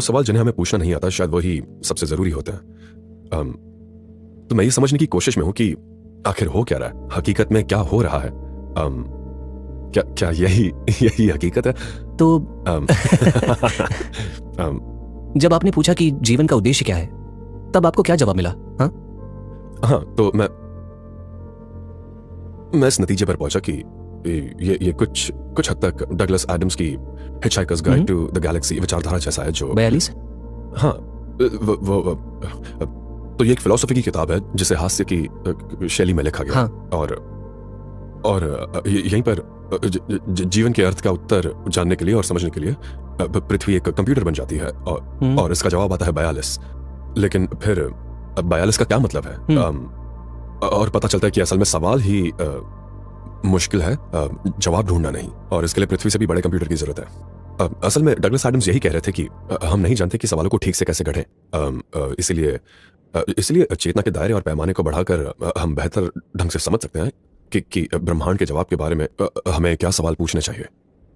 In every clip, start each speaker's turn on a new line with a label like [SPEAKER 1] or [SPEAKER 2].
[SPEAKER 1] सवाल जिन्हें हमें पूछना नहीं आता शायद वही सबसे जरूरी होता है। तो मैं ये समझने की कोशिश में हूं कि आखिर हो क्या रहा है, हकीकत में क्या हो रहा है। क्या क्या यही यही हकीकत है?
[SPEAKER 2] तो जब आपने पूछा कि जीवन का उद्देश्य क्या है, तब आपको क्या जवाब मिला?
[SPEAKER 1] हाँ, तो मैं इस नतीजे पर पहुंचा कि ये कुछ हद तक डगलस एडम्स की hitchhiker's guide to the galaxy विचारधारा जैसा है। जो
[SPEAKER 2] 42।
[SPEAKER 1] हाँ, तो ये एक फिलॉसफी की किताब है जिसे हास्य की शैली में लिखा गया।
[SPEAKER 2] हाँ।
[SPEAKER 1] और यहीं पर जीवन के अर्थ का उत्तर जानने के लिए और समझने के लिए पृथ्वी एक कंप्यूटर बन जाती है और इसका जवाब आता है 42। लेकिन फिर 42 का क्या मतलब है? और पता चलता है कि असल में सवाल ही मुश्किल है, जवाब ढूंढना नहीं, और इसके लिए पृथ्वी से भी बड़े कंप्यूटर की जरूरत है। असल में डगलस एडम्स यही कह रहे थे कि हम नहीं जानते कि सवालों को ठीक से कैसे गढ़ें। इसलिए चेतना के दायरे और पैमाने को बढ़ाकर हम बेहतर ढंग से समझ सकते हैं कि ब्रह्मांड के जवाब के बारे में हमें क्या सवाल पूछने चाहिए।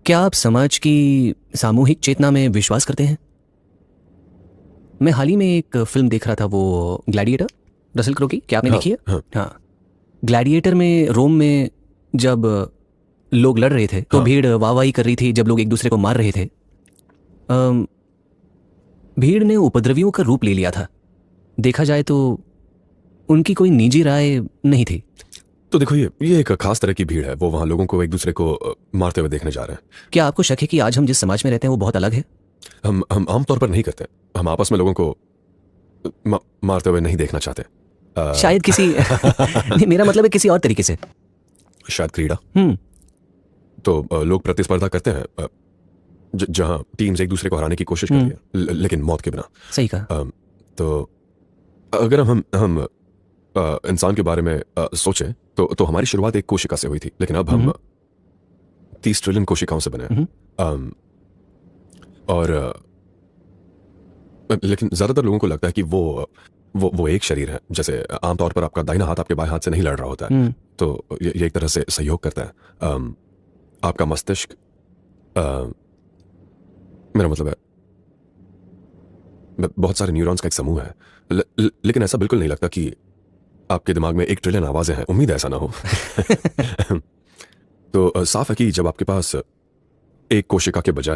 [SPEAKER 2] क्या आप समाज की सामूहिक चेतना में विश्वास करते हैं? मैं हाल ही में एक फिल्म देख रहा था, वो ग्लैडिएटर, रसल क्रो की। क्या आपने देखी है? हाँ। ग्लैडिएटर में रोम में जब लोग लड़ रहे थे तो भीड़ वाहवाही कर रही थी जब लोग एक दूसरे को मार रहे थे। भीड़ ने उपद्रवियों का रूप ले लिया था। देखा जाए तो उनकी कोई निजी राय नहीं थी।
[SPEAKER 1] तो देखो, ये एक खास तरह की भीड़ है। वो वहां लोगों को एक दूसरे को मारते हुए देखने जा रहे हैं।
[SPEAKER 2] क्या आपको शक है कि आज हम जिस समाज में रहते हैं वो बहुत अलग है?
[SPEAKER 1] हम आमतौर पर नहीं करते। हम आपस में लोगों को मारते हुए नहीं देखना चाहते।
[SPEAKER 2] शायद किसी नहीं, मेरा मतलब है किसी और तरीके से।
[SPEAKER 1] शायद क्रीड़ा। तो लोग प्रतिस्पर्धा करते हैं जहां टीम्स एक दूसरे को हराने की कोशिश करती है, लेकिन मौत के बिना।
[SPEAKER 2] सही कहा।
[SPEAKER 1] तो अगर हम इंसान के बारे में सोचें तो हमारी शुरुआत एक कोशिका से हुई थी, लेकिन अब हम 30 ट्रिलियन कोशिकाओं से बने हैं। और लेकिन ज्यादातर लोगों को लगता है कि वो एक शरीर है। जैसे आमतौर पर आपका दाहिना हाथ आपके बाएं हाथ से नहीं लड़ रहा होता है, तो ये एक तरह से सहयोग करता है। आपका मस्तिष्क, मेरा मतलब है बहुत सारे न्यूरॉन्स का एक समूह है। लेकिन ऐसा बिल्कुल नहीं लगता कि आपके दिमाग में 1 ट्रिलियन आवाजें हैं। उम्मीद ऐसा ना हो। तो साफ है कि जब आपके पास एक कोशिका के बजाय